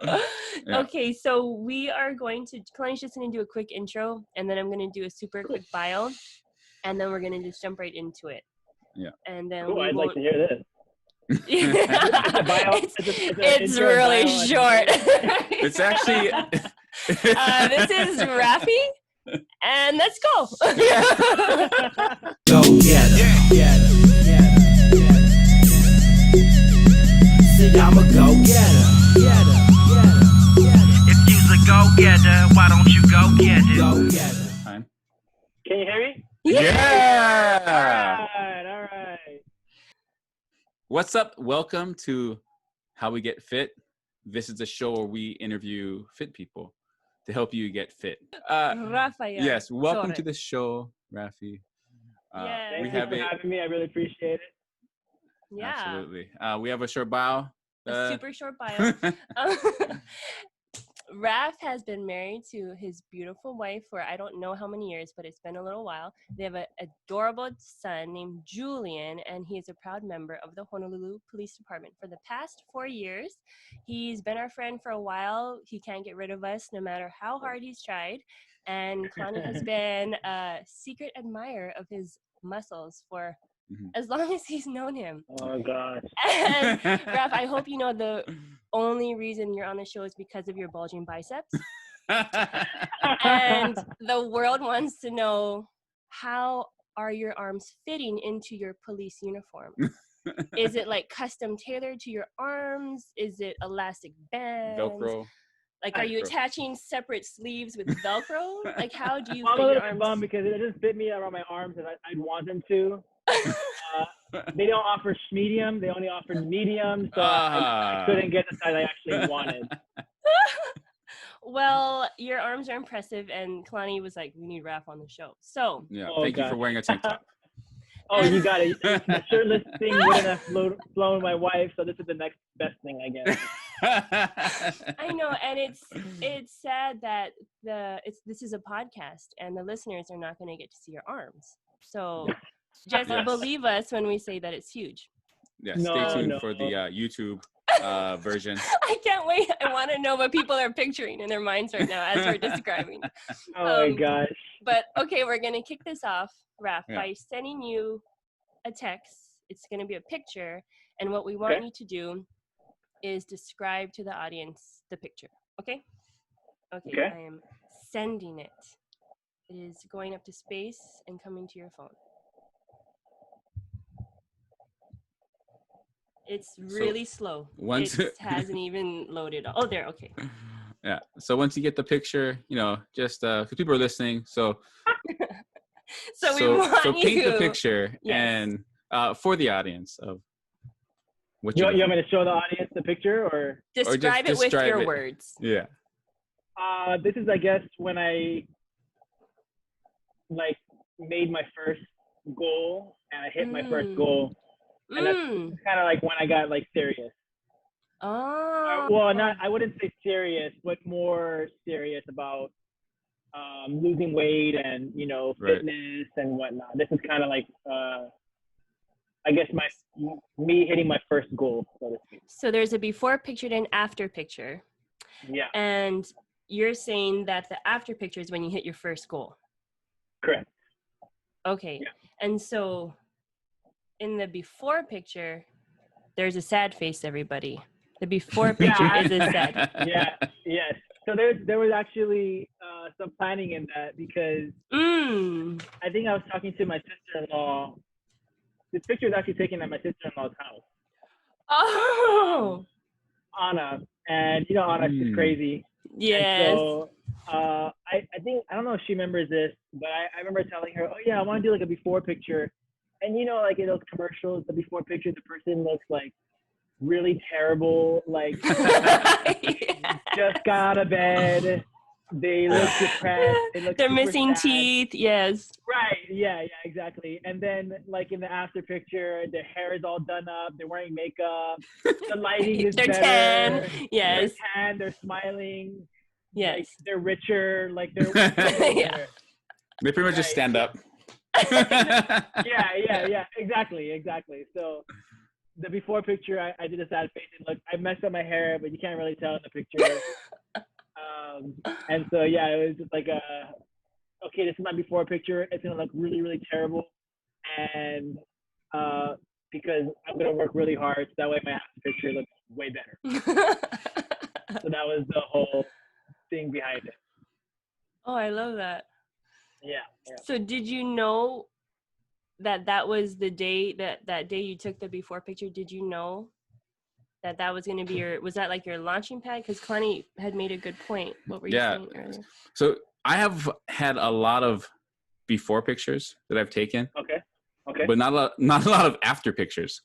Yeah. Okay, so Kalani's just going to do a quick intro, and then I'm going to do a super quick bio, and then we're going to just jump right into it. Yeah. And then Cool, I'd like to hear this. It's really short. It's actually... this is Rafy, and let's go. Go get it. See, I'm a go getter. If you's a go getter, why don't you go get it? Go get it. Can you hear me? Yeah. All right. What's up? Welcome to How We Get Fit. This is the show where we interview fit people to help you get fit. Rafy Yes, welcome Torres. to the show, Rafy. Yes. Thank you for having me. I really appreciate it. Yeah. Absolutely. We have a short bio. A super short bio. Raf has been married to his beautiful wife for I don't know how many years, but it's been a little while. They have an adorable son named Julian, and he is a proud member of the Honolulu Police Department. For the past 4 years, he's been our friend for a while. He can't get rid of us no matter how hard he's tried. And Kalani has been a secret admirer of his muscles for as long as he's known him. Oh, gosh. And Raf, I hope you know the only reason you're on the show is because of your bulging biceps. And the world wants to know, how are your arms fitting into your police uniform? Is it like custom tailored to your arms? Is it elastic bands? Velcro. Like, are you attaching separate sleeves with Velcro? Like, how do you I'm fit a your little arms? bit bummed because it doesn't fit me around my arms and I'd want them to. They don't offer medium. They only offer medium, so I couldn't get the size I actually wanted. Well, your arms are impressive, and Kalani was like, we need Raf on the show. So Yeah, thank you for wearing a tank top. Oh, you got it. The shirtless thing wouldn't have flown my wife, so this is the next best thing, I guess. I know, and it's sad that this is a podcast, and the listeners are not going to get to see your arms. So just believe us when we say that it's huge. Yeah, stay tuned for the YouTube version. I can't wait. I want to know what people are picturing in their minds right now as we're describing. Oh my gosh. But okay, we're going to kick this off, Raf, by sending you a text. It's going to be a picture, and what we want you to do is describe to the audience the picture. Okay? Okay. I am sending it. It is going up to space and coming to your phone. It's really slow. It hasn't even loaded. Oh, there. Okay. Yeah. So once you get the picture, just because people are listening, so we want so paint the picture and for the audience of what you want me to show the audience the picture or describe it with your words. Yeah. This is, I guess, when I made my first goal and I hit my first goal. And that's kind of like when I got serious. Oh. I wouldn't say serious, but more serious about losing weight and, fitness and whatnot. This is kind of I guess me hitting my first goal, so to speak. So there's a before picture and after picture. Yeah. And you're saying that the after picture is when you hit your first goal. Correct. Okay. Yeah. And so in the before picture, there's a sad face, everybody. The before picture is a sad. Yeah, yes. So there was actually some planning in that because I think I was talking to my sister-in-law. This picture is actually taken at my sister-in-law's house. Oh! Anna. And, Anna, she's crazy. Yes. And so I think, I don't know if she remembers this, but I remember telling her, oh, yeah, I want to do a before picture. And, in those commercials, the before picture, the person looks really terrible, just got out of bed. They look depressed. They're missing sad. teeth. Yes. Right. Yeah, exactly. And then in the after picture, their hair is all done up. They're wearing makeup. The lighting is better. Tan. Yes. They're tan. They're smiling. Yes. They're richer. They're yeah. They pretty much just stand up. yeah, exactly. So the before picture, I did a sad face and look, I messed up my hair, but you can't really tell in the picture. And so yeah, it was just like okay, this is my before picture. It's gonna look really, really terrible, and because I'm gonna work really hard, so that way my after picture looks way better. So that was the whole thing behind it. Oh, I love that. Yeah. So did you know that was the day that day you took the before picture? Did you know that was going to be was that like your launching pad? Because Connie had made a good point. What were you saying earlier? So I have had a lot of before pictures that I've taken. Okay. But not a lot of after pictures.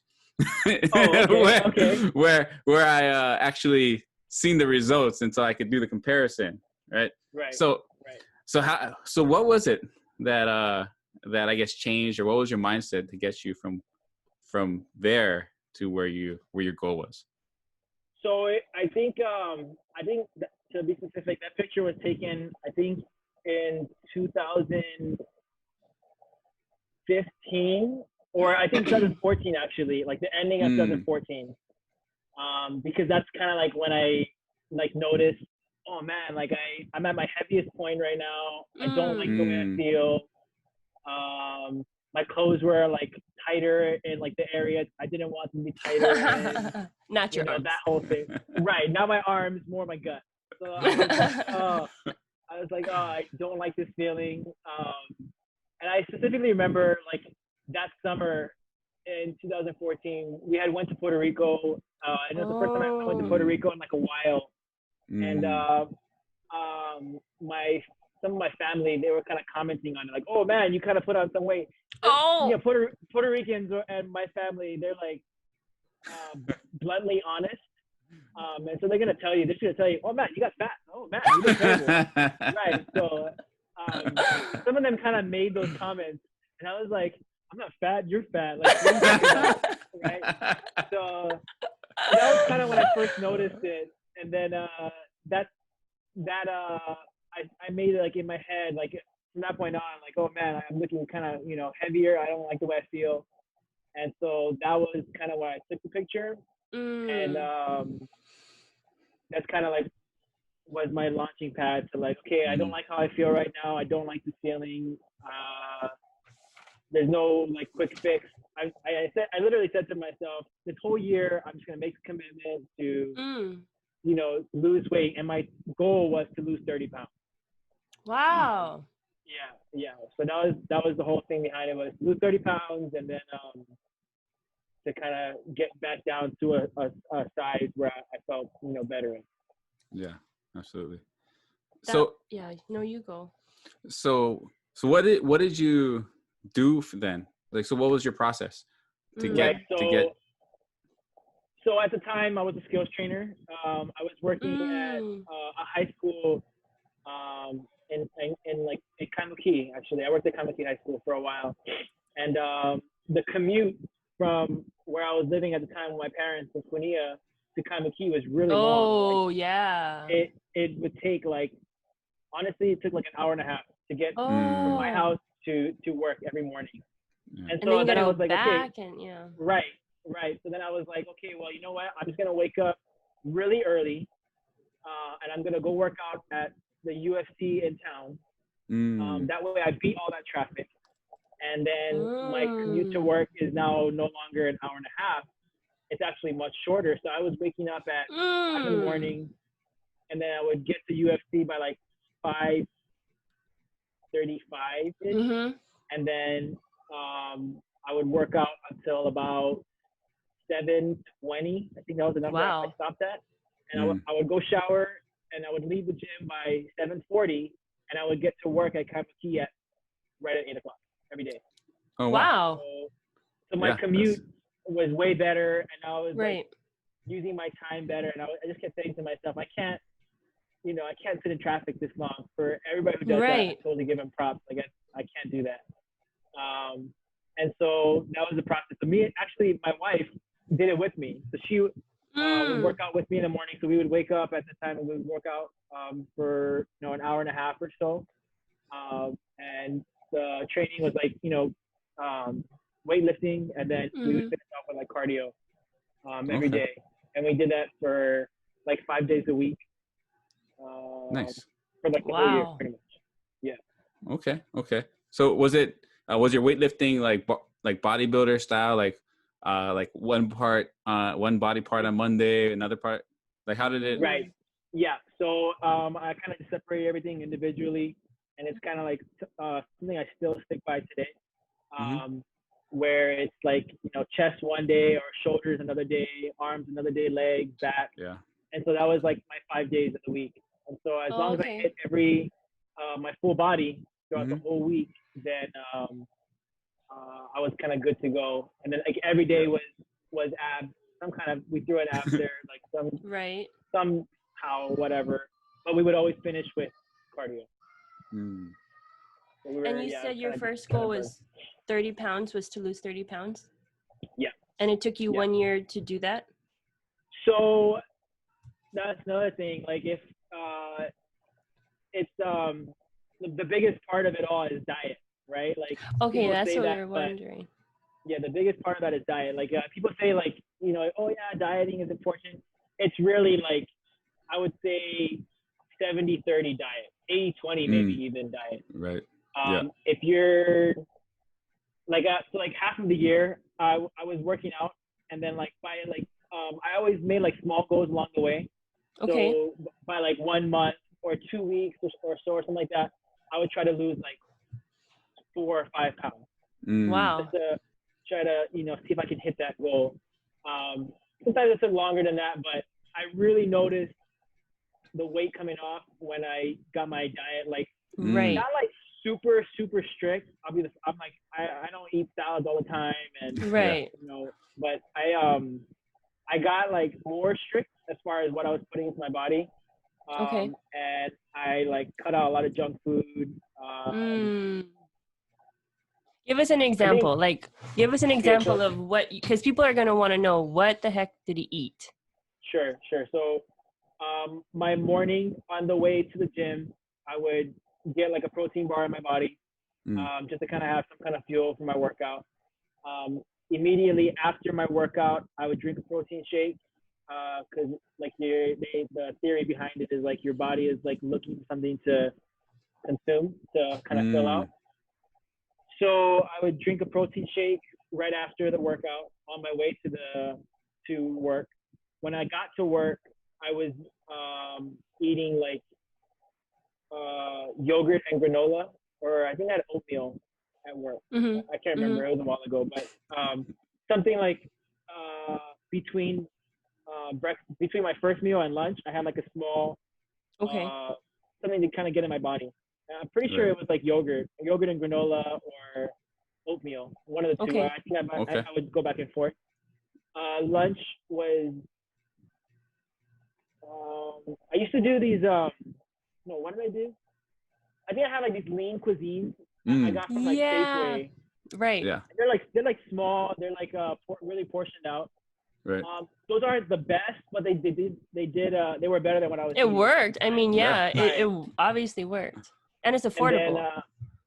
Okay. Where I actually seen the results until I could do the comparison, right? Right. So what was it that I guess changed, or what was your mindset to get you from there to where your goal was? So I think to be specific, that picture was taken, I think, in 2015, or I think 2014 actually, like the ending of 2014. Because that's kind of like when I like noticed, oh man, like I'm at my heaviest point right now. I don't like the way I feel. My clothes were like tighter in like the area I didn't want them to be tighter. And, not your arms. That whole thing. Right. Not my arms, more my gut. So I was like, oh, I don't like this feeling. And I specifically remember like that summer in 2014, we had went to Puerto Rico. And it was the first time I went to Puerto Rico in like a while. And some of my family, they were kind of commenting on it, like, oh man, you kind of put on some weight. Oh. Yeah, Puerto Ricans and my family, they're like bluntly honest. And so they're gonna tell you, oh man, you got fat. Oh man, you look terrible. Right. So some of them kind of made those comments, and I was like, I'm not fat, you're fat. Like, what are you talking about? Right. So that was kind of when I first noticed it, and then I made it like in my head, like from that point on, like, oh man, I'm looking kind of, heavier. I don't like the way I feel. And so that was kind of why I took the picture. And that's kind of like was my launching pad to like, okay, I don't like how I feel right now. I don't like this feeling. There's no like quick fix. I literally said to myself, this whole year, I'm just going to make a commitment to, lose weight. And my goal was to lose 30 pounds. Wow. Yeah. So that was the whole thing behind it, was lose 30 pounds and then to kind of get back down to a size where I felt better in. Yeah, absolutely. You go. So what did you do then? Like, so what was your process to get? So at the time I was a skills trainer. I was working at a high school in Kaimuki, actually. I worked at Kaimuki High School for a while. And the commute from where I was living at the time with my parents in Kunia to Kaimuki was really long. Like, yeah. It would take honestly, it took like an hour and a half to get from my house to work every morning. Yeah. And so then I was like, okay. Right. So then I was like, okay, well, you know what? I'm just going to wake up really early and I'm going to go work out at the UFC in town. That way I beat all that traffic. And then my commute to work is now no longer an hour and a half. It's actually much shorter. So I was waking up at 5 in the morning, and then I would get to UFC by like 5:35-ish. And then I would work out until about 7:20. I think that was the number I stopped at. And I would go shower, and I would leave the gym by 7:40, and I would get to work at Kaimuki right at 8 o'clock every day. Oh, wow. So my commute was way better, and I was like, using my time better. And I just kept saying to myself, I can't sit in traffic this long. For everybody who does that, I totally give them props. I guess I can't do that. And so that was the process. So actually, my wife did it with me. So she would work out with me in the morning. So we would wake up at the time and we would work out for an hour and a half or so. And the training was like weightlifting, and then we would finish off with like cardio. every day, and we did that for like 5 days a week. Nice. For like the whole year, Wow. pretty much. Yeah. Okay. So was your weightlifting like bodybuilder style, like one body part on Monday, another part? Like how did it? Right. Yeah. So I kind of separate everything individually, and it's kind of like something I still stick by today. Where it's like, chest one day or shoulders another day, arms another day, legs, back. Yeah. And so that was like my 5 days of the week. And so as long as I hit every my full body throughout the whole week, then I was kind of good to go. And then like every day was abs. We threw an abs there, like somehow, whatever. But we would always finish with cardio. So and you said your first goal was 30 pounds, was to lose 30 pounds? Yeah. And it took you 1 year to do that? So that's another thing. Like if it's the biggest part of it all is diet, right? Like okay, that's what you're wondering. Yeah, the biggest part of that is diet. Like people say like, oh yeah, dieting is important. It's really like, I would say 70-30 diet, 80-20 maybe even diet. Right. If you're like so like half of the year I was working out, and then like by like I always made like small goals along the way. Okay. So by like 1 month or 2 weeks or so or something like that, I would try to lose like 4 or 5 pounds. Wow. Just to try to see if I can hit that goal. Sometimes it took longer than that, but I really noticed the weight coming off when I got my diet like not like super strict. I'm like I don't eat salads all the time, and but I got like more strict as far as what I was putting into my body. And I like cut out a lot of junk food. Give us an example. Of what, because people are going to want to know, what the heck did he eat? Sure. So my morning on the way to the gym, I would get like a protein bar in my body, just to kind of have some kind of fuel for my workout. Immediately after my workout, I would drink a protein shake, because like the theory behind it is like your body is like looking for something to consume to kind of fill out. So I would drink a protein shake right after the workout on my way to work. When I got to work, I was eating like yogurt and granola, or I think I had oatmeal at work. I can't remember. It was a while ago, but something like between my first meal and lunch, I had like a small something to kind of get in my body. I'm pretty sure it was like yogurt and granola, or oatmeal, one of the two. I think I would go back and forth. Lunch was I used to do these what did I do? I think I had like these lean cuisines I got from like Safeway. Right. Yeah. They're like small. They're like really portioned out. Right. Those aren't the best, but they were better than what I was eating. It worked. I mean, it obviously worked. And it's affordable. And then,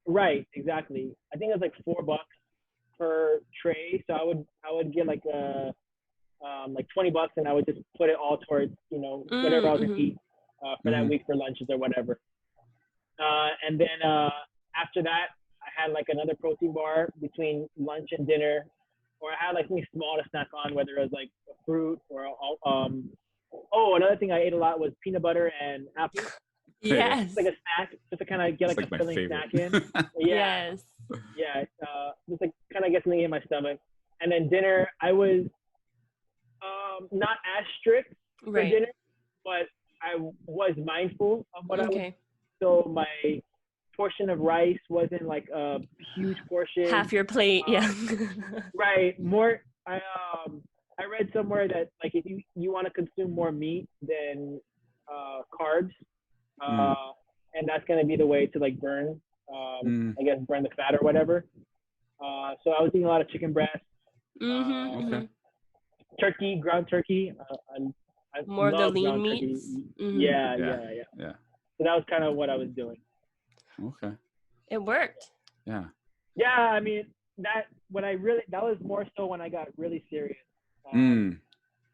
right, exactly. I think it was like $4 per tray. So I would get like like $20, and I would just put it all towards whatever I was gonna eat for that week for lunches or whatever. And then after that, I had like another protein bar between lunch and dinner, or I had like something small to snack on, whether it was like a fruit or another thing I ate a lot was peanut butter and apple. Yes. It's like a snack, just to kind of get like a filling snack in. Yes. Yeah. Just like kind of get something in my stomach. And then dinner, I was not as strict for dinner, but I was mindful of what I was. So my portion of rice wasn't like a huge portion. Half your plate, Right. More. I read somewhere that like if you want to consume more meat than carbs, and that's gonna be the way to like burn, I guess burn the fat or whatever. So I was eating a lot of chicken breast, turkey, ground turkey. I more of the lean meats. Yeah. So that was kind of what I was doing. Okay. It worked. Yeah. Yeah, I mean that was more so when I got really serious.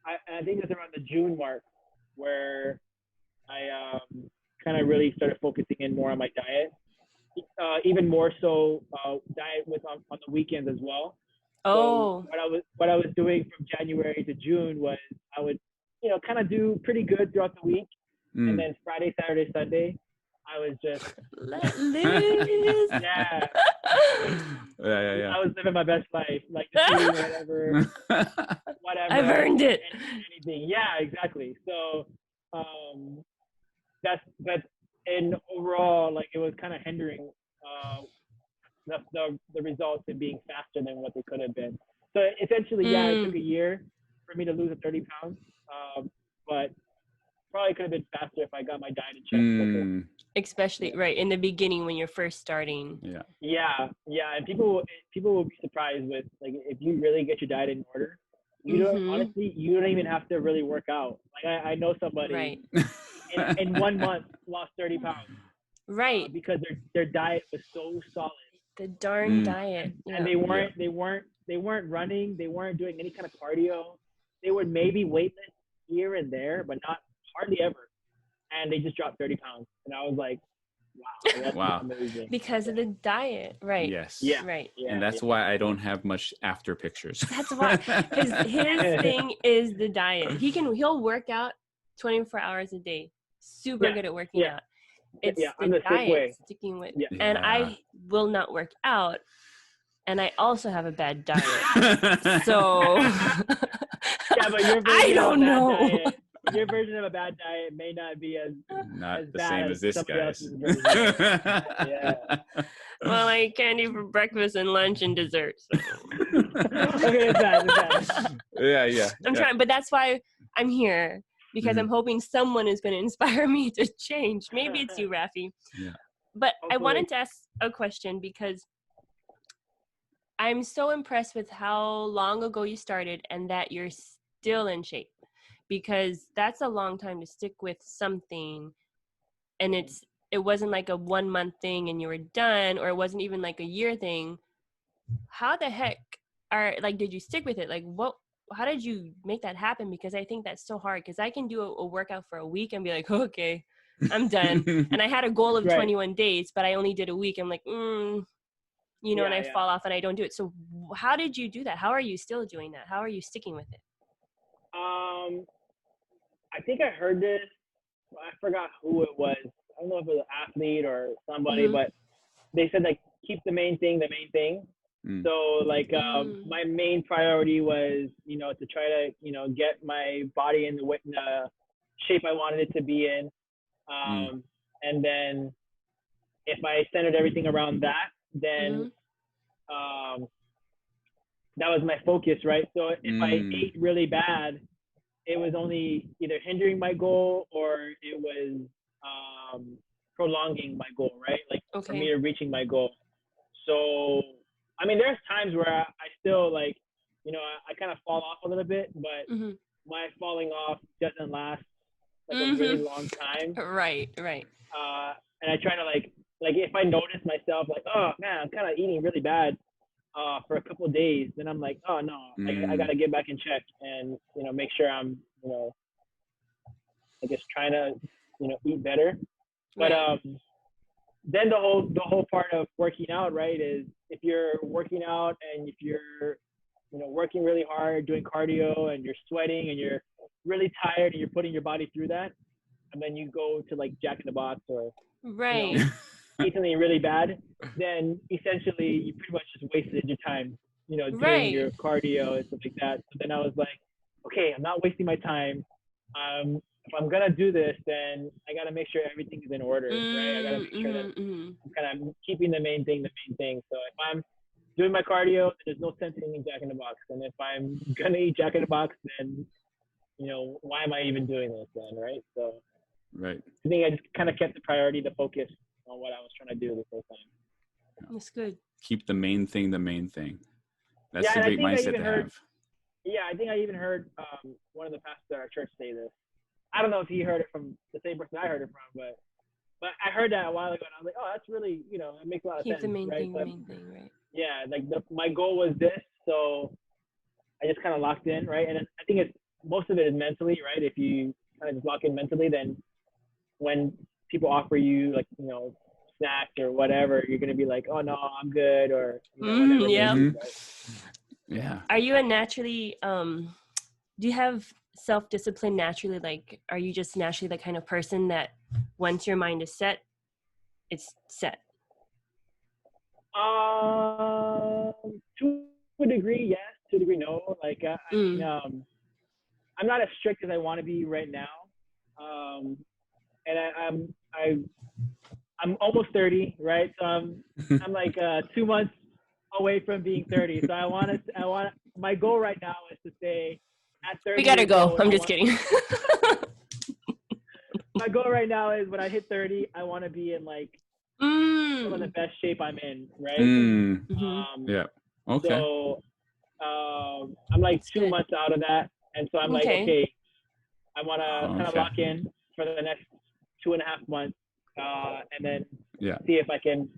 I think it's around the June mark where I kind of really started focusing in more on my diet. Even more so, diet was on the weekends as well. Oh. So what I was doing from January to June was I would, kind of do pretty good throughout the week, and then Friday, Saturday, Sunday, I was just Let loose. yeah. Yeah. I was living my best life, like just eating whatever. I've earned it. Anything. Yeah, exactly. So but in overall, like, it was kind of hindering the results in being faster than what they could have been. So essentially, yeah, it took a year for me to lose the 30 pounds, but probably could have been faster if I got my diet in check. Especially right in the beginning when you're first starting. Yeah, and people will be surprised with, like, if you really get your diet in order. You don't even have to really work out. Like, I know somebody in 1 month lost 30 pounds. Right. Because their diet was so solid. The darn diet. And they weren't running, they weren't doing any kind of cardio. They would maybe weightlift here and there, but not hardly ever. And they just dropped 30 pounds. And I was like, wow, that's amazing. Because of the diet, right? Yes. Yeah. Right. And that's why I don't have much after pictures. That's why. His thing is the diet. He'll work out 24 hours a day. Super good at working out. It's the diet sticking with. Yeah. And I will not work out. And I also have a bad diet. So but your I don't know. Diet, your version of a bad diet may not be as the bad same as this guy's. Well, I eat candy for breakfast and lunch and dessert. So. Okay, it's bad. Yeah. I'm trying, but that's why I'm here, because I'm hoping someone is going to inspire me to change. Maybe it's you, Rafy. Yeah. But hopefully. I wanted to ask a question because I'm so impressed with how long ago you started and that you're still in shape, because that's a long time to stick with something. And it wasn't like a 1 month thing and you were done, or it wasn't even like a year thing. How the heck did you stick with it? Like, how did you make that happen? Because I think that's so hard, because I can do a workout for a week and be like, okay, I'm done. And I had a goal of 21 days, but I only did a week. I'm like, and I fall off and I don't do it. So how did you do that? How are you still doing that? How are you sticking with it? I think I heard this. I forgot who it was. I don't know if it was an athlete or somebody, but they said, like, keep the main thing the main thing. So, like, my main priority was, to try to, get my body in the shape I wanted it to be in. And then if I centered everything around that, then that was my focus, right? So if I ate really bad, it was only either hindering my goal or it was prolonging my goal, right? Like, for me to reaching my goal. So, I mean, there's times where I still, like, I kind of fall off a little bit, but my falling off doesn't last like a really long time. Right. And I try to, like if I notice myself, like, oh man, I'm kind of eating really bad for a couple of days, then I'm like, oh no, I got to get back in check and, make sure I'm, I guess trying to, eat better. But then the whole part of working out, right, is if you're working out and if you're, working really hard, doing cardio, and you're sweating and you're really tired and you're putting your body through that, and then you go to, like, Jack in the Box or eat something really bad, then essentially you pretty much just wasted your time, doing your cardio and stuff like that. So then I was like, okay, I'm not wasting my time. If I'm gonna do this, then I gotta make sure everything is in order, right? I gotta make sure that I'm kind of keeping the main thing. So if I'm doing my cardio, then there's no sense in eating Jack in the Box. And if I'm gonna eat Jack in the Box, then why am I even doing this then, right? So I think I just kind of kept the priority, the focus on what I was trying to do this whole time. That's good. Keep the main thing the main thing. That's a great mindset to have. Yeah, I think I even heard one of the pastors at our church say this. I don't know if he heard it from the same person I heard it from, but I heard that a while ago, and I was like, oh, that's really, it makes a lot of sense. Keep the main right? thing, the main thing, right? Yeah, like my goal was this, so I just kind of locked in, right? And I think it's most of it is mentally, right? If you kind of just lock in mentally, then when people offer you like, snacks or whatever, you're gonna be like, oh no, I'm good, or whatever. Yeah. Maybe, right? Yeah. Are you a naturally do you have self-discipline naturally? Like, are you just naturally the kind of person that once your mind is set, it's set? To a degree, yes. To a degree, no. Like, I mean, I'm not as strict as I want to be right now. And I'm almost 30, right? So I'm like 2 months away from being 30. So my goal right now is to stay at 30. We gotta go. I'm just kidding. My goal right now is when I hit 30, I want to be in like some of the best shape I'm in, right? Yeah. Okay. So I'm like That's 2 good. months out of that, and so I'm like, okay, I want to kind of lock in for the next 2.5 months, and then see if I can,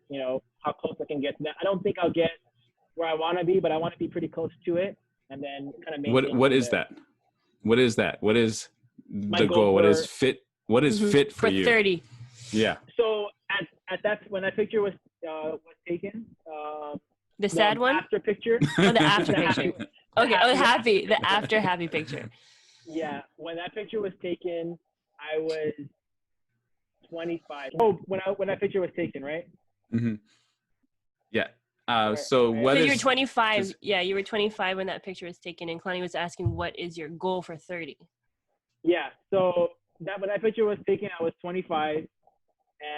how close I can get to that. I don't think I'll get where I want to be, but I want to be pretty close to it, and then kind of maintain. What is that? What is that? What is the goal? What is fit? What is fit for you? 30. Yeah. So at that, when that picture was taken, the sad one? After picture. Oh, the after picture. Okay. Oh, happy. The after happy picture. Yeah. When that picture was taken, I was 25. Oh, when that picture was taken, right? Mm-hmm. Yeah. Right. So what so is? You were 25. Yeah, you were 25 when that picture was taken, and Connie was asking, "What is your goal for 30?" Yeah. So when that picture was taken, I was 25,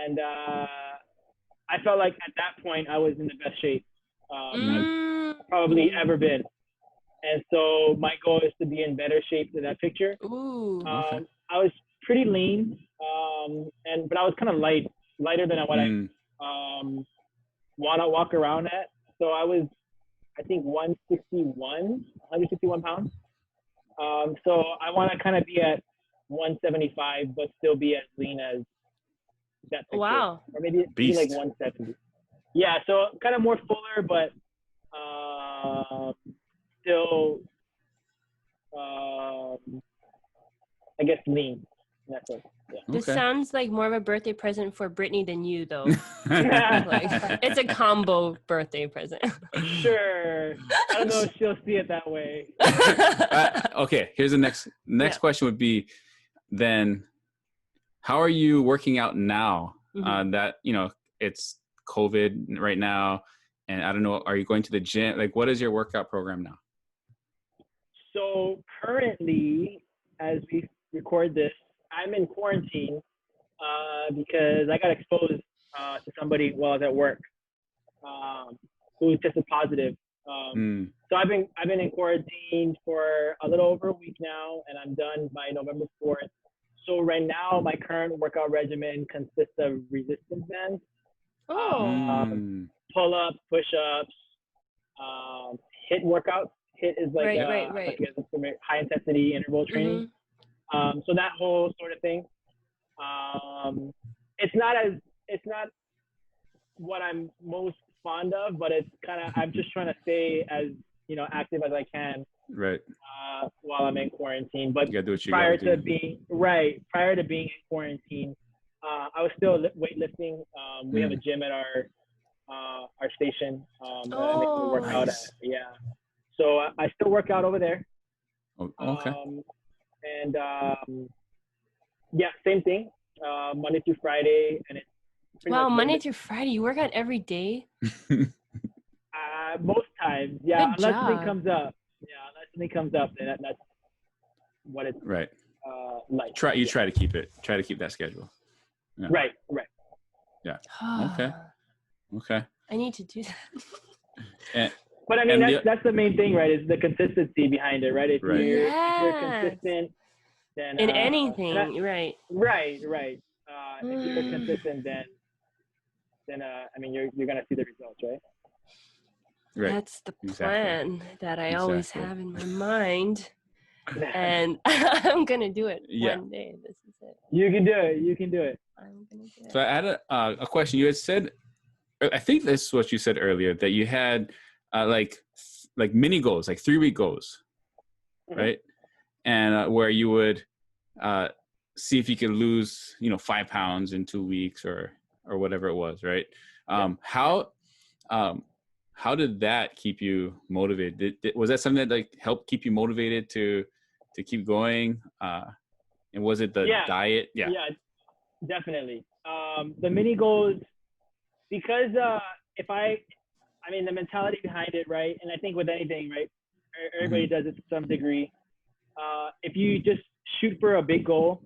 and I felt like at that point I was in the best shape I've probably ever been. And so my goal is to be in better shape than that picture. Ooh. Okay. I was pretty lean, but I was kind of lighter than what I want to walk around at. So I was, I think, 161 pounds. So I want to kind of be at 175, but still be as lean as that picture. Wow. Or maybe like 170. Yeah, so kind of more fuller, but still, I guess, lean. That's it. Yeah. This sounds like more of a birthday present for Brittany than you, though. Like, it's a combo birthday present. Sure. I don't know if she'll see it that way. Okay, here's the next question would be, then, how are you working out now that, it's COVID right now, and I don't know, are you going to the gym? Like, what is your workout program now? So currently, as we record this, I'm in quarantine because I got exposed to somebody while I was at work who tested positive. So I've been in quarantine for a little over a week now, and I'm done by November 4th. So right now, my current workout regimen consists of resistance bands, pull-ups, push-ups, HIIT workouts. HIIT is like like a high intensity interval training. So that whole sort of thing. It's not what I'm most fond of, but it's kind of, I'm just trying to stay as active as I can. Right. While I'm in quarantine, but you gotta do what you prior gotta to do. prior to being in quarantine, I was still weightlifting. We have a gym at our station that I make the workout at. Yeah. So I still work out over there. Oh, okay. And yeah, same thing. Monday through Friday, and it's Monday through Friday. You work out every day? Most times, yeah. Good unless job. something comes up. Yeah, unless something comes up, then that's what it's right. Like. Try to keep it. Try to keep that schedule. Yeah. Right. Yeah. Okay. I need to do that. But I mean, that's the main thing, right? Is the consistency behind it, right? If you're consistent, then in anything, right? Right. If you're consistent, then I mean, you're gonna see the results, right? Right. That's the plan that I always have in my mind, and I'm gonna do it one day. This is it. You can do it. I'm gonna do it. So I had a question. You had said, I think this is what you said earlier, that you had like mini goals, like 3-week goals, right? and where you would see if you could lose, 5 pounds in 2 weeks or whatever it was, right? How did that keep you motivated? Was that something that like helped keep you motivated to keep going? And was it the diet? Yeah, definitely. The mini goals, because the mentality behind it, right? And I think with anything, right, everybody does it to some degree. If you just shoot for a big goal,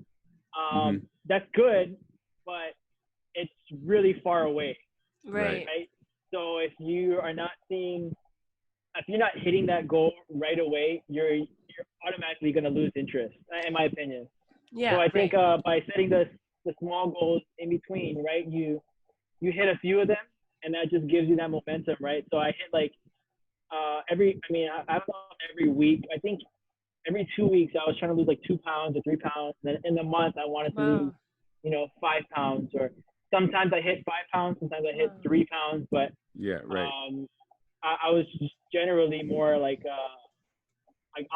that's good, but it's really far away. Right. So if you're not hitting that goal right away, you're automatically going to lose interest, in my opinion. Yeah. So I think by setting the small goals in between, right, you hit a few of them, and that just gives you that momentum, right? So I hit like I don't know, every week. I think every 2 weeks I was trying to lose like 2 pounds or 3 pounds. And then in the month I wanted to lose, 5 pounds, or sometimes I hit 5 pounds, sometimes I hit 3 pounds. But I was just generally more like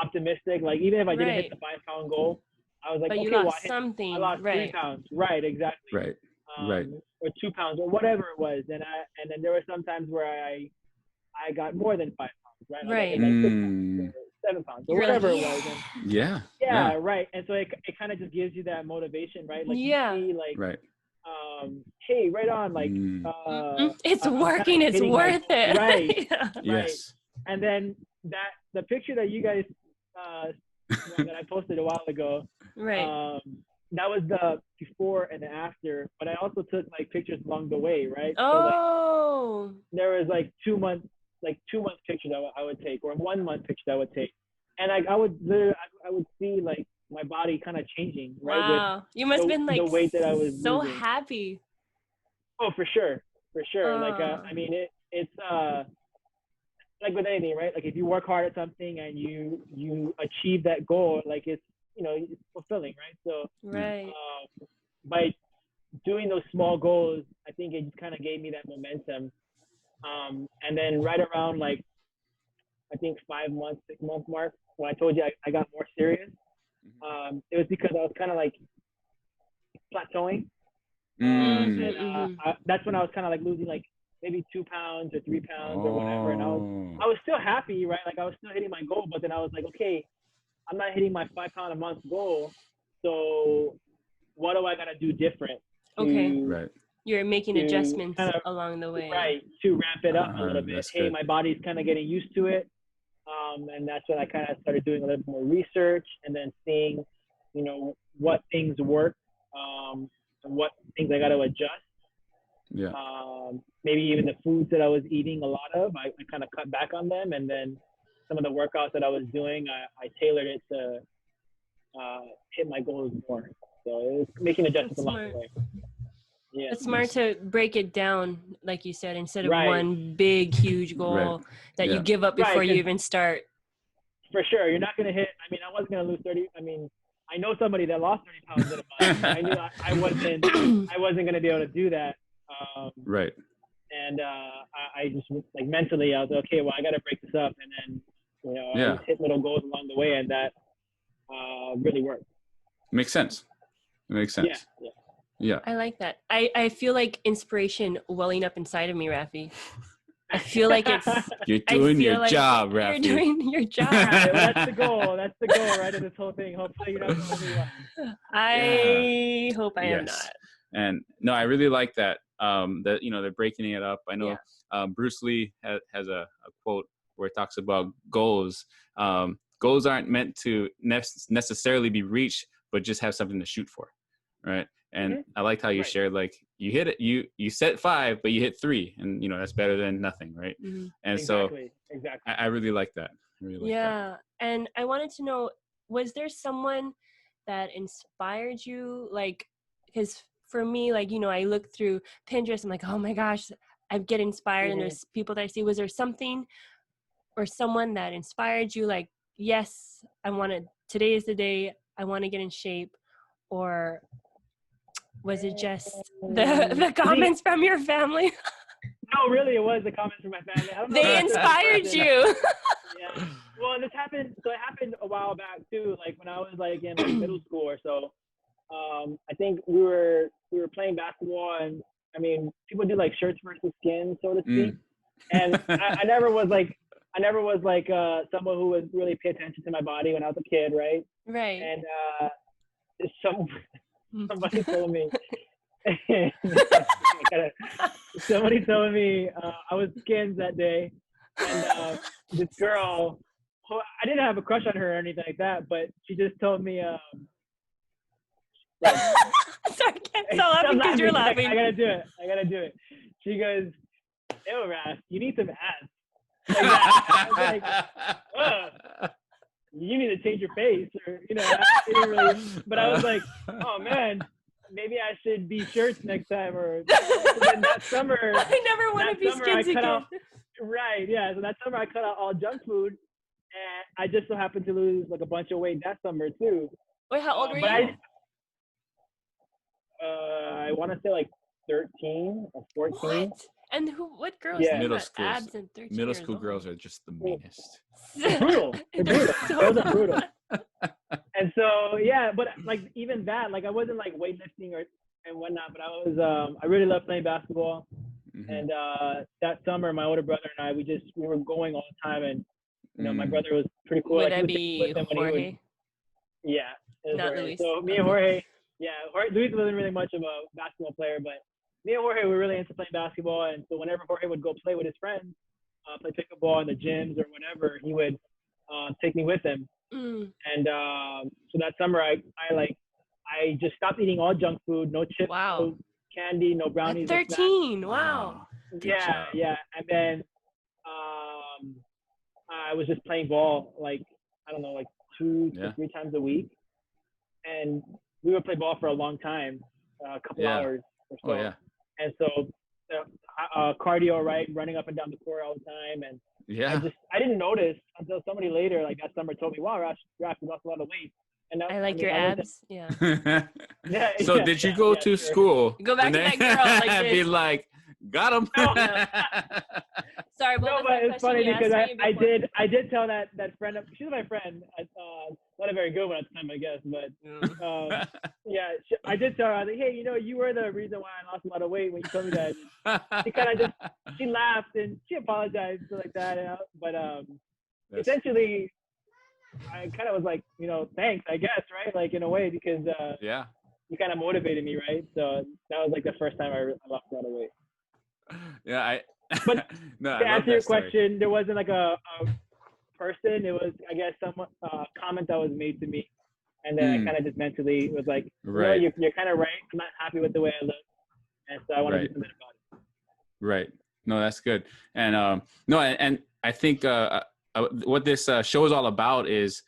optimistic. Like even if I didn't hit the 5 pound goal, I was like, but okay, you lost something. I lost 3 pounds. Right, exactly. Right. Or 2 pounds or whatever it was. And then there were some times where I got more than 5 pounds. Right. Like 6 pounds or 7 pounds or whatever it was. And yeah. Right. And so it kind of just gives you that motivation, right? Like you see, like, hey, right on, like it's working, it's worth it. Right. Yes. And then the picture that you guys that I posted a while ago, that was the before and the after, but I also took like pictures along the way, right? So, like, there was like 2 months pictures I would take, or 1 month picture I would take, and I would see like my body kind of changing, right? Wow, you must have been like the weight that I was so losing. happy. Oh, for sure. Like it's like with anything, right? Like if you work hard at something and you achieve that goal, like it's it's fulfilling, right? So by doing those small goals, I think it just kind of gave me that momentum. And then right around like I think 5 months, 6 month mark, when I told you I got more serious, it was because I was kind of like plateauing. That's when I was kind of like losing like maybe 2 pounds or 3 pounds or whatever, and I was still happy, right? Like I was still hitting my goal, but then I was like, okay, I'm not hitting my 5 pound a month goal, so what do I gotta do different? You're making adjustments along the way, right? To ramp it up a little bit. Hey, my body's kind of getting used to it, and that's when I kind of started doing a little more research, and then seeing, what things work, and what things I got to adjust. Maybe even the foods that I was eating a lot of, I kind of cut back on them, and then some of the workouts that I was doing, I tailored it to hit my goals more. So it was making adjustments along the way. Yeah. It's smart to break it down, like you said, instead of one big, huge goal that you give up before you even start. For sure. You're not going to hit, I wasn't going to lose 30. I know somebody that lost 30 pounds in a month. I knew I wasn't going to be able to do that. And I just, like, mentally, I was like, okay, well, I got to break this up. And then, I just hit little goals along the way, and that really worked. Makes sense. It makes sense. Yeah. I like that. I feel like inspiration welling up inside of me, Rafy. I feel like it's... You're doing your job, Rafy. You're doing your job. That's the goal. That's the goal, right, of this whole thing. Hopefully you're not going to be one. I hope I am not. And no, I really like that. That they're breaking it up. I know Bruce Lee has a quote where it talks about goals. Goals aren't meant to necessarily be reached, but just have something to shoot for, right? And I liked how you shared, like, you hit it, you set 5, but you hit 3, and that's better than nothing, right? And exactly. I really like that. And I wanted to know, was there someone that inspired you? Like, because for me, like, I look through Pinterest, I'm like, oh my gosh, I get inspired, and there's people that I see. Was there something or someone that inspired you? Like, yes, today is the day I want to get in shape, or was it just the comments from your family? No, really, it was the comments from my family. They inspired you. Well, this happened. So it happened a while back too. Like when I was like in like middle school or so. I think we were playing basketball, and I mean, people do like shirts versus skins, so to speak. And I never was like someone who would really pay attention to my body when I was a kid, right? Right. And somebody told me. Somebody told me I was skins that day, and this girl, who I didn't have a crush on her or anything like that, but she just told me. Sorry, I can't stop laughing because you're laughing. I gotta do it. She goes, "Ew, Raf, you need some ass." Like that. I was like, ugh. You need to change your face, or I didn't really. But I was like, oh man, maybe I should be shirts next time. Or then that summer, I never want to be skins again. Right, yeah. So that summer I cut out all junk food, and I just so happened to lose like a bunch of weight that summer too. Wait, how old were you? I want to say like 13 or 14. What? And what girls middle have abs and 13 middle years school old? girls are just the meanest. They're brutal. Those are brutal. And so yeah, but like even that, like I wasn't like weightlifting and whatnot, but I really loved playing basketball. Mm-hmm. And that summer, my older brother and I, we were going all the time, and my brother was pretty cool. Would like, that be Jorge? Yeah. Not Jorge. Luis. So me and Jorge, yeah, Luis wasn't really much of a basketball player, but me and Jorge were really into playing basketball. And so whenever Jorge would go play with his friends, play pickleball in the gyms or whatever, he would take me with him. And so that summer, I just stopped eating all junk food, no chips, no candy, no brownies. At 13, wow. Yeah. And then I was just playing ball, like, I don't know, like 2 to 3 times a week. And we would play ball for a long time, a couple hours or so. Oh, yeah. And so cardio, right, running up and down the court all the time. And I didn't notice until somebody later, like that summer, told me, wow, Raf, you lost a lot of weight. And I like your abs. Yeah. So did you go to school? Go back to that girl like this. Be like, got him. Sorry, but it's funny because I did tell that friend, she's my friend, not a very good one at the time, I guess, but I did tell her, I was like, hey, you were the reason why I lost a lot of weight when you told me that. She laughed and she apologized for like that, but essentially I kind of was like, thanks, I guess, right? Like in a way, because you kind of motivated me, right? So that was like the first time I lost a lot of weight. Yeah, But to answer your question, there wasn't like a person. It was, I guess, some comment that was made to me, and then I kind of just mentally was like, right. You're kind of right. I'm not happy with the way I look, and so I want to do something about it. Right. No, that's good. And and I think what this show is all about is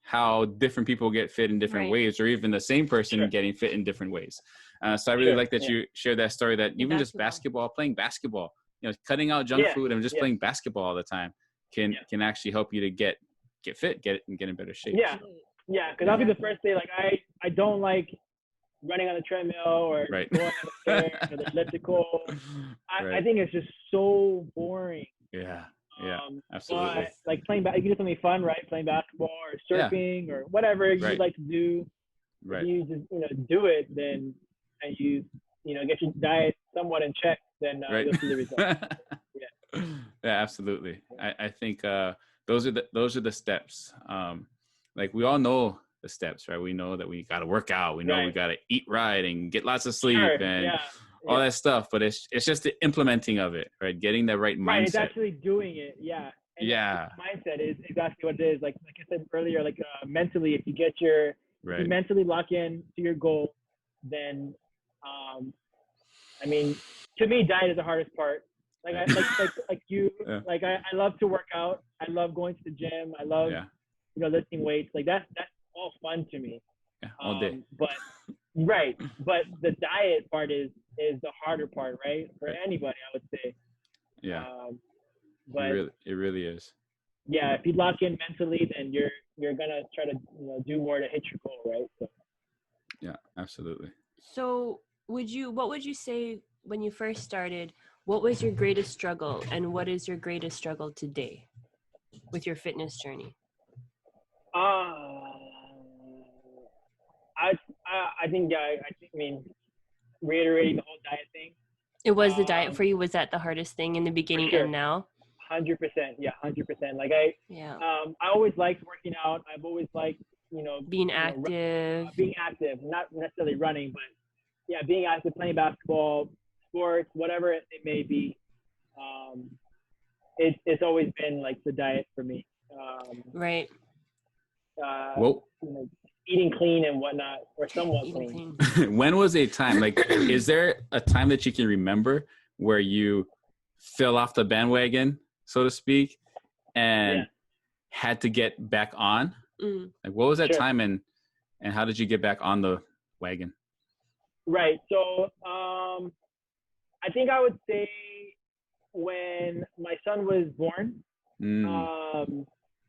how different people get fit in different ways, or even the same person getting fit in different ways. So I really like that you shared that story, that even just playing basketball, cutting out junk food and just playing basketball all the time can actually help you to get fit, get in better shape. Yeah. Yeah. Cause I'll be the first day, like I don't like running on the treadmill or going on the stairs or the elliptical. I think it's just so boring. Yeah. Yeah, absolutely. But like playing you can do something fun, right? Playing basketball or surfing or whatever you'd like to do. If you just do it, then and you get your diet somewhat in check, then you'll see the results. Yeah, absolutely. I think those are the steps. Like we all know the steps, right? We know that we got to work out. We know we got to eat right and get lots of sleep and all that stuff. But it's just the implementing of it, right? Getting the right mindset. Right, it's actually doing it. Yeah. And mindset is exactly what it is. Like I said earlier, like mentally, if you get if you mentally lock in to your goal, then I mean, to me, diet is the hardest part. Like I love to work out. I love going to the gym. I love lifting weights. Like that's all fun to me. Yeah, all day. But the diet part is the harder part, right? For anybody, I would say. Yeah. But it really is. Yeah, if you lock in mentally, then you're gonna try to do more to hit your goal, right? So. Yeah, absolutely. So what would you say when you first started? What was your greatest struggle, and what is your greatest struggle today? with your fitness journey? I think reiterating the whole diet thing. It was the diet for you. Was that the hardest thing in the beginning sure. and now? 100%. Yeah, 100%. Like I always liked working out. I've always liked, being active. Being active, not necessarily running, but yeah, being active, playing basketball, sports, whatever it may be. It's always been like the diet for me. Right. Eating clean and whatnot, or somewhat clean. When was a time, like, is there a time that you can remember where you fell off the bandwagon, so to speak, and had to get back on? Like, what was that time, and how did you get back on the wagon? Right. So I think I would say when my son was born,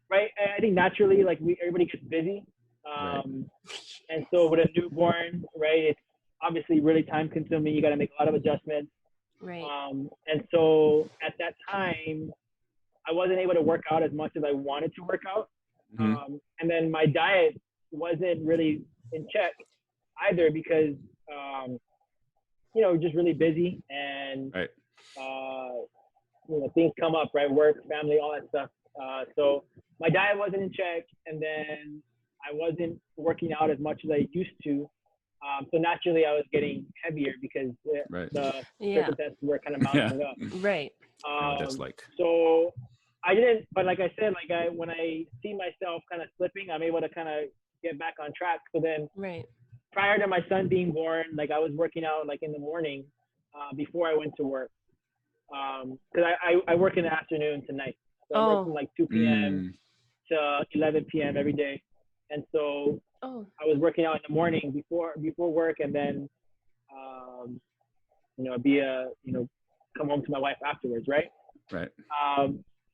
right? I think naturally, like everybody gets busy. And so with a newborn, right, it's obviously really time consuming. You got to make a lot of adjustments. Right. And so at that time, I wasn't able to work out as much as I wanted to work out. And then my diet wasn't really in check either because, just really busy and, things come up, right? Work, family, all that stuff. So my diet wasn't in check, and then I wasn't working out as much as I used to. So naturally I was getting heavier because the circumstances were kind of mounting up. Right. That's like. So I didn't, but like I said, when I see myself kind of slipping, I'm able to kind of get back on track. So then prior to my son being born, like I was working out like in the morning before I went to work. Because I work in the afternoon to night. So I work from like 2 p.m. to 11 p.m. every day. And so I was working out in the morning before work, and then come home to my wife afterwards, right? Right.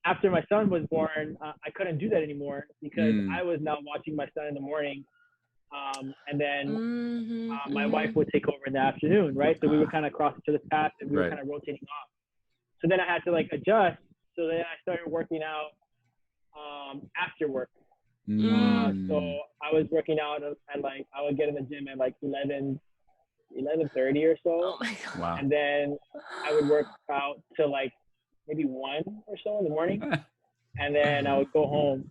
After my son was born, I couldn't do that anymore because I was now watching my son in the morning, and then my wife would take over in the afternoon, right? So we were kind of cross each other's paths, and we were kind of rotating off. So then I had to like adjust. So then I started working out after work. So I was working out at like, I would get in the gym at like 11:30 or so. Oh my God. Wow. And then I would work out till like maybe 1 or so in the morning. And then I would go home.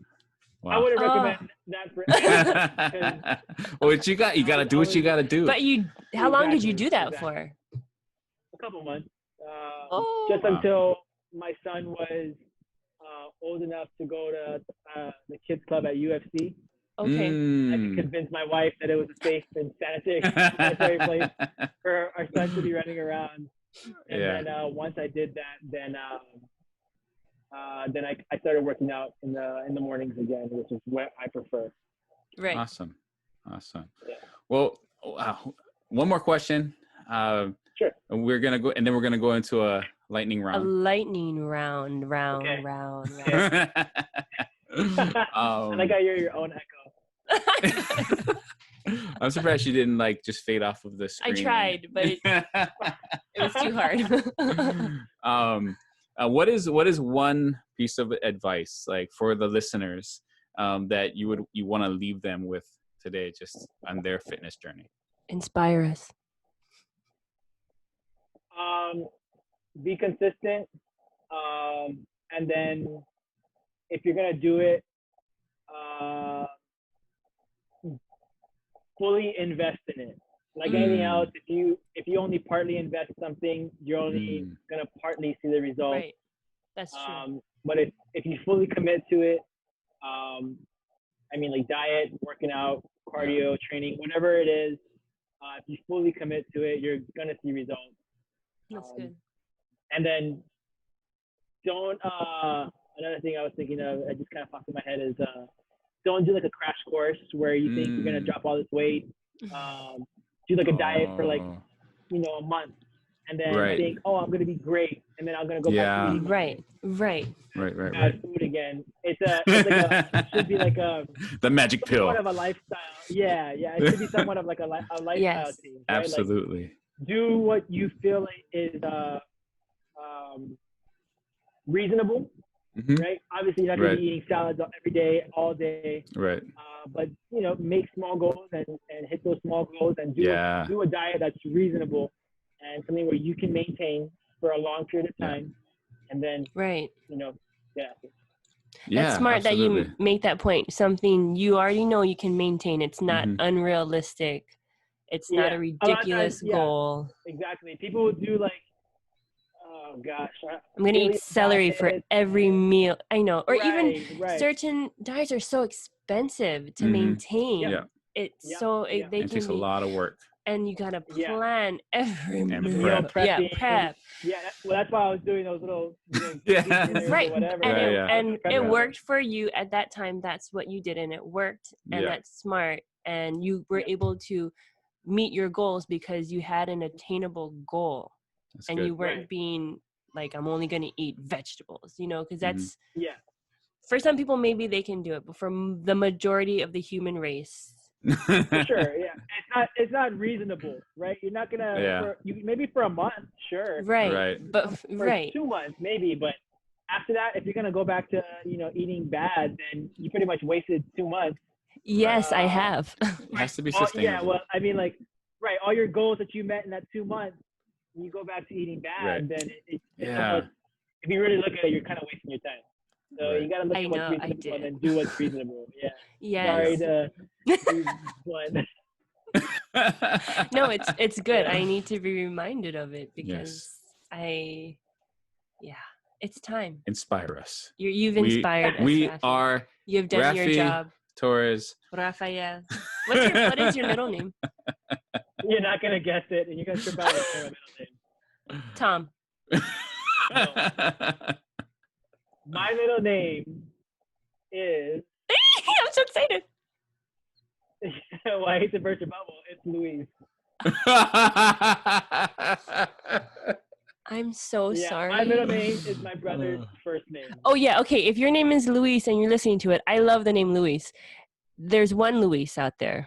Wow. I wouldn't recommend that for well, you got to do what you got to do. But how long did you do that for? A couple months. Just until my son was old enough to go to the kids club at UFC. Okay. I could convince my wife that it was a safe and sanitary place for our son to be running around. And then once I did that, then I started working out in the mornings again, which is what I prefer. Right. Awesome. Yeah. Well, one more question. Sure. And we're gonna go into a lightning round. A lightning round. Okay. I like how you're your own echo. I'm surprised you didn't like just fade off of the screen. I tried, but it was too hard. What is one piece of advice, like, for the listeners, that you want to leave them with today, just on their fitness journey? Inspire us. Be consistent, and then if you're gonna do it, fully invest in it. Like anything else, if you only partly invest something, you're only gonna partly see the results. Right. That's true. But if you fully commit to it, like diet, working out, cardio, training, whatever it is, if you fully commit to it, you're gonna see results. That's good. And then another thing I was thinking of, it just kind of popped in my head, is don't do like a crash course where you think you're gonna drop all this weight. Do like a diet for like, a month, and then think, I'm gonna be great, and then I'm gonna go back to eating. Right. Bad food again. It should be like the magic pill. Somewhat of a lifestyle. Yeah. It should be somewhat of like a lifestyle thing. Right? Absolutely. Like, do what you feel is reasonable, right? Obviously, you're not going to be eating salads every day, all day. Right. But make small goals and hit those small goals and do a diet that's reasonable and something where you can maintain for a long period of time, and then That's smart that you make that point. Something you already know you can maintain. It's not unrealistic. It's not a ridiculous goal. Exactly. People will do like, oh gosh, I'm gonna eat celery for every meal. I know, or even certain diets are so expensive to maintain. Yeah. It takes a lot of work, and you gotta plan every meal. Prep. Prep. Well, that's why I was doing those little right. Or whatever. And it worked for you at that time. That's what you did, and it worked, and that's smart. And you were able to meet your goals because you had an attainable goal. That's and good. You weren't being like, I'm only going to eat vegetables, because that's, for some people, maybe they can do it, but for the majority of the human race. For sure, it's not reasonable, right? You're not going to, maybe for a month, sure. Right. But for 2 months, maybe, but after that, if you're going to go back to, eating bad, then you pretty much wasted 2 months. Yes, I have. It has to be sustainable. Well, I mean, like, all your goals that you met in that 2 months, you go back to eating bad, then it's almost, if you really look at it, you're kind of wasting your time. So you got to look at what's reasonable and then do what's reasonable. Yeah. Yes. Sorry to do one. No, it's good. I need to be reminded of it because it's time. Inspire us. You've inspired us. You've done Rafy your job. Torres. Rafael. What is your middle name? You're not going to guess it, and you're going to trip out with my middle name. Tom. No. My middle name is... I'm so excited. Well, I hate to burst your bubble. It's Luis. I'm so sorry. My middle name is my brother's first name. Oh, yeah. Okay. If your name is Luis and you're listening to it, I love the name Luis. There's one Luis out there.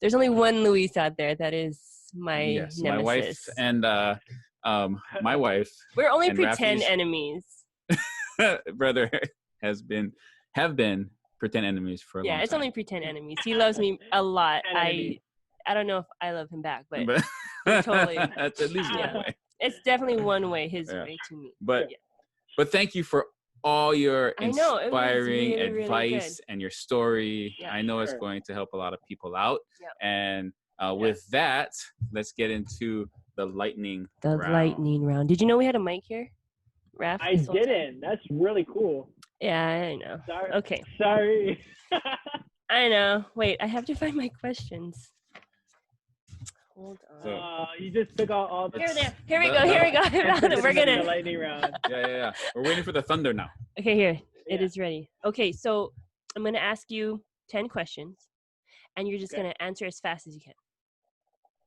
There's only one Luis out there that is my nemesis. My wife and my wife. We're only pretend Rafy's enemies. brother have been pretend enemies for a long time. It's only pretend enemies. He loves me a lot. I don't know if I love him back, but totally. That's at least one way. It's definitely one way, his way to me. But thank you for all your inspiring really, advice and your story. Yeah, I know it's going to help a lot of people out. And with that, let's get into the lightning round. Did you know we had a mic here, Raf? I didn't. That's really cool. Yeah, I know. Sorry. Okay. Sorry. I know. Wait, I have to find my questions. Hold on. You just took out all the... Here we go. We're going to... lightning round. Yeah. We're waiting for the thunder now. Okay, here. It is ready. Okay, so I'm going to ask you 10 questions, and you're just going to answer as fast as you can.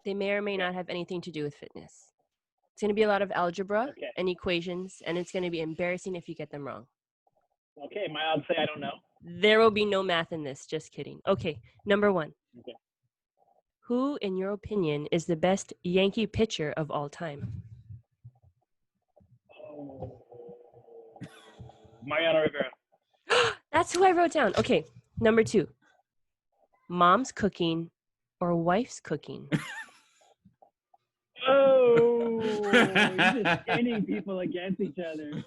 They may or may not have anything to do with fitness. It's going to be a lot of algebra and equations, and it's going to be embarrassing if you get them wrong. Okay, am I allowed to say I don't know? There will be no math in this. Just kidding. Okay, number 1. Okay. Who, in your opinion, is the best Yankee pitcher of all time? Oh. Mariano Rivera. That's who I wrote down. Okay, number 2. Mom's cooking or wife's cooking? Oh, you're just pitting people against each other.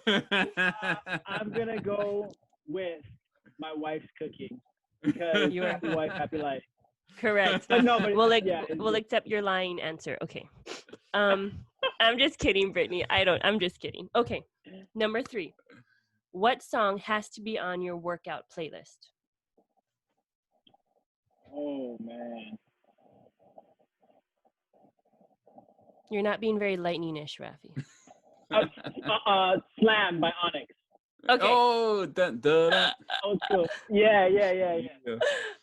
I'm going to go with my wife's cooking because you're happy wife, happy life. Correct. But we'll accept your lying answer. Okay. I'm just kidding, Brittany. I'm just kidding. Okay. Number 3. What song has to be on your workout playlist? Oh, man. You're not being very lightning-ish, Rafy. Slam by Onyx. Okay. Oh, Old school. Yeah.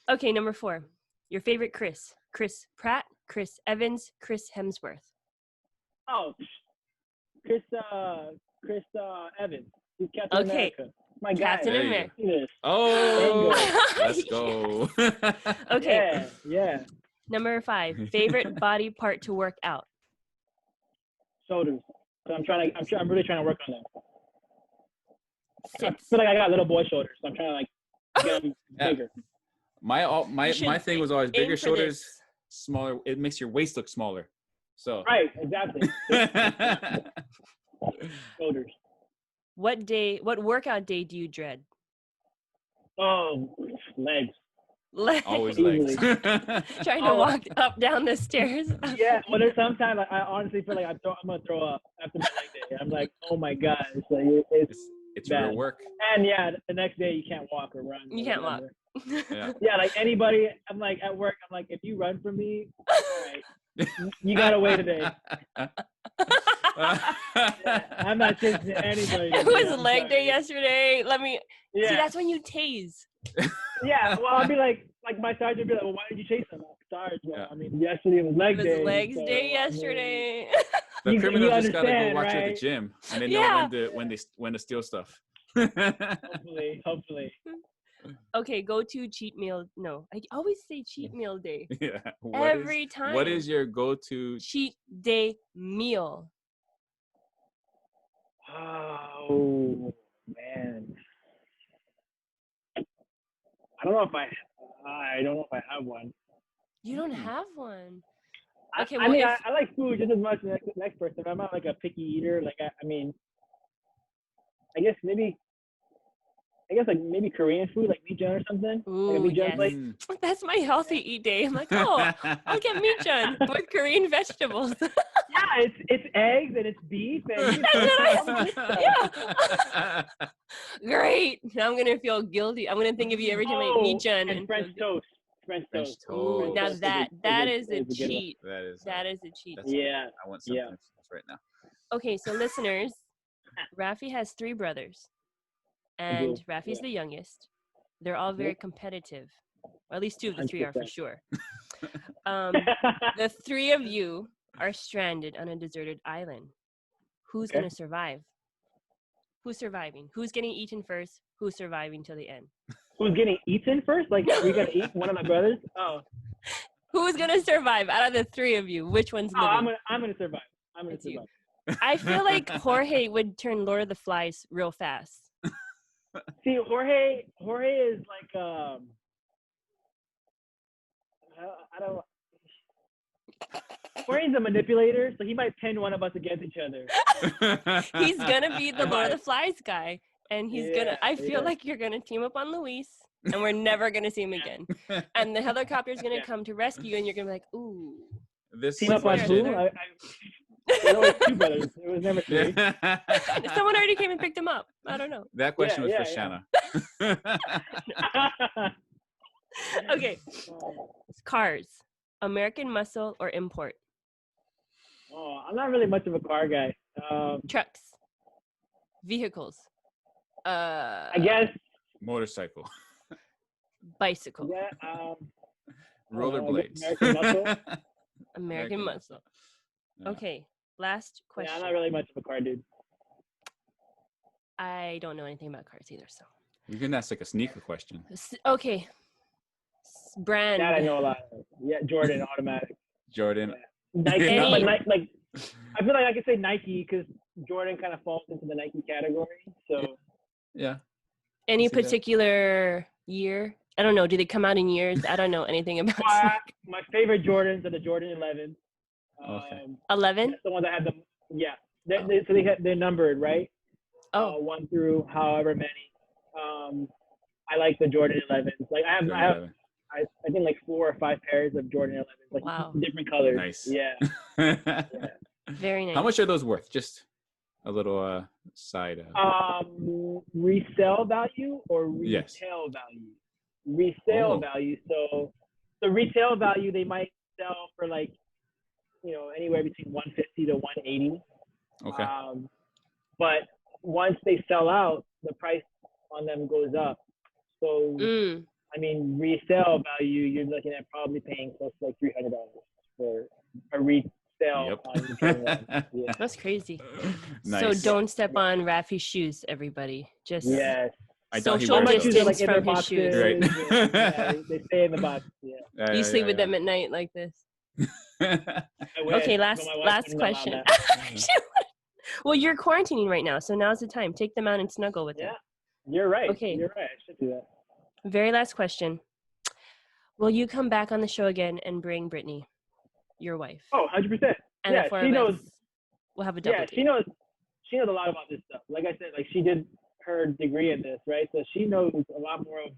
Okay, number 4. Your favorite Chris? Chris Pratt, Chris Evans, Chris Hemsworth. Oh, Chris Evans. He's Captain America. My guy. Captain America. Oh, let's go. Okay. Yeah. Number 5. Favorite body part to work out? Shoulders. So I'm really trying to work on them. I Sits. feel like I got little boy shoulders, so I'm trying to like get them bigger. My thing was always Aim bigger for shoulders, this. smaller. It makes your waist look smaller. So Right, exactly. Shoulders. What workout day do you dread? Oh, legs. always Easily. legs. Trying to walk up down the stairs. Yeah, well, there's sometimes I honestly feel like I'm gonna throw up after my leg day. I'm like, oh my gosh, like it's bad. real work. And yeah, the next day you can't walk or run. You or can't walk. whatever. Yeah. Yeah, like anybody, I'm like at work, I'm like, if you run for me, all right, you got away today. Yeah, I'm not chasing anybody. It today, was I'm leg day sorry. yesterday. See, Yeah, that's when you tase. yeah. Well, I'll be like my sergeant would be like, well, why did you chase him? I'm sorry, well, Yeah. I mean, yesterday was leg It was day. legs so, day I mean, yesterday. The You criminals just gotta go understand, watch you at right? the gym, and they Yeah. know when to steal stuff. Hopefully. Okay, go to cheat meal. No, I always say cheat meal day. Yeah. Every time. What is your go-to? Cheat day meal? Oh man, I don't know if I have one. You don't have one. I Okay, I well, mean, if- I like food just as much as the next person. I'm not like a picky eater. Like I mean, I guess maybe Korean food, like mijeon or something. Like a Ooh, mijeon yes. plate. That's my healthy eat day. I'm like, oh, I'll get mijeon with Korean vegetables. Yeah, it's eggs and it's beef and That's what I yeah. Great. Now I'm gonna feel guilty. I'm gonna think of you every time I eat mijeon. and French feel toast. French French toast. Ooh, toast. now French toast that is is a a good one. cheat. That is a cheat. That's Yeah. I want something Yeah. right now. Okay, so listeners, Rafy has 3 brothers, and do, Rafy's yeah. the youngest. They're all very competitive. Or at least 2 of the 3 are for 100%. sure. The 3 of you are stranded on a deserted island. Who's Okay. going to survive? Who's surviving? Who's getting eaten first? Who's surviving till the end? Who's getting eaten first? Like, we're gonna eat one of my brothers? Oh, Who's going to survive out of the 3 of you? Which one's living? I'm gonna survive. I'm gonna It's you. survive. I feel like Jorge would turn Lord of the Flies real fast. See, Jorge is like I don't. Jorge's a manipulator, so he might pin one of us against each other. He's gonna be the Lord of the Flies guy, and he's gonna. I feel yeah. like you're gonna team up on Luis, and we're never gonna see him again. And the helicopter's gonna come to rescue you, and you're gonna be like, "Ooh." This Team up on there, who? there. There was 2 brothers. It was never 3. Someone already came and picked him up. I don't know. That question was Yeah, for yeah. Shanna. Okay, cars, American Muscle or import? Oh, I'm not really much of a car guy. Trucks, vehicles, I guess. Motorcycle. bicycle, Yeah. Rollerblades. American Muscle. American Muscle. Yeah. Okay, last Yeah, question. I'm not really much of a car dude. I don't know anything about cars either, so. You can ask like a sneaker question. Okay. Brand. That I know a lot of. Yeah, Jordan, automatic. Jordan. Nike, Any- but Nike, like I feel like I could say Nike because Jordan kind of falls into the Nike category. So Yeah. Any see that. particular year? I don't know. Do they come out in years? I don't know anything about my favorite Jordans are the Jordan 11s. Okay. 11? That's the one that had the they're numbered, right? Oh, 1 through however many. I like the Jordan 11s. Like I have I think like 4 or 5 pairs of Jordan 11s, like Wow. different colors. Nice. Yeah. very nice. How much are those worth? Just a little side. Resale value or retail Yes. value? Resale Oh. value. So the retail value they might sell for like, anywhere between 150 to 180. Okay. But once they sell out, the price on them goes up. So I mean, resale value, you're looking at probably paying close to like $300 for a resale. Yep. On Jordan 11. Yeah. That's crazy. Nice. So don't step on Rafy's shoes, everybody. Just Yes. I thought he social wore My those. shoes are distance like in their from his shoes. boxes. Right. Yeah, they stay in the box. Yeah. You sleep with them at night like this. I wish, Okay, but my wife last wouldn't allow question. that. Well, you're quarantining right now, so now's the time. Take them out and snuggle with them. You're right. Okay. You're right. I should do that. Very last question. Will you come back on the show again and bring Brittany, your wife? Oh, 100%. And Yeah, she knows. We'll have a double Yeah, date. she knows a lot about this stuff. Like I said, like she did her degree in this, right? So she knows a lot more of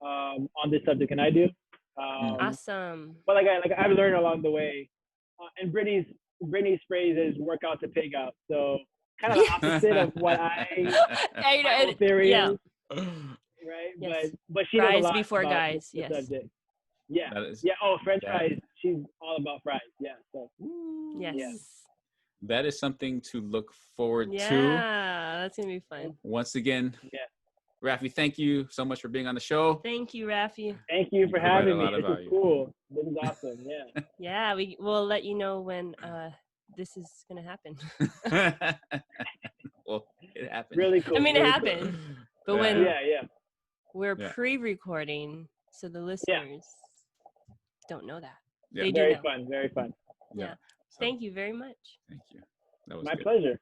on this subject than I do. Awesome. But I've learned along the way. And Brittany's phrase is "work out to pig out." So kind of the opposite of what my whole theory is, right? Yes. But she knows a Fries lot before about guys. the Yes. subject. Yeah. Is, Oh, French fries. She's all about fries. Yeah. So. Yes. Yeah. That is something to look forward to. Yeah, that's gonna be fun. Once again, Yeah. Rafy, thank you so much for being on the show. Thank you, Rafy. Thank you for provide having a me. lot of This is value. cool. This is awesome. Yeah. Yeah, we'll let you know when this is gonna happen. Well, it happened. Really cool. I mean, it really happened, but Yeah. when Cool. Yeah. we're Yeah. pre-recording, so the listeners don't know that. Yeah. They do Very know. fun. Very fun. Yeah. So, Thank you very much. Thank you. That was My good. pleasure.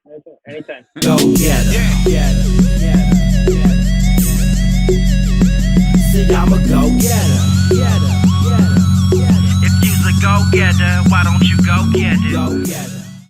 Anytime. Go get her. See, I'm a go getter. If you's a go-getter, why don't you go get it? Go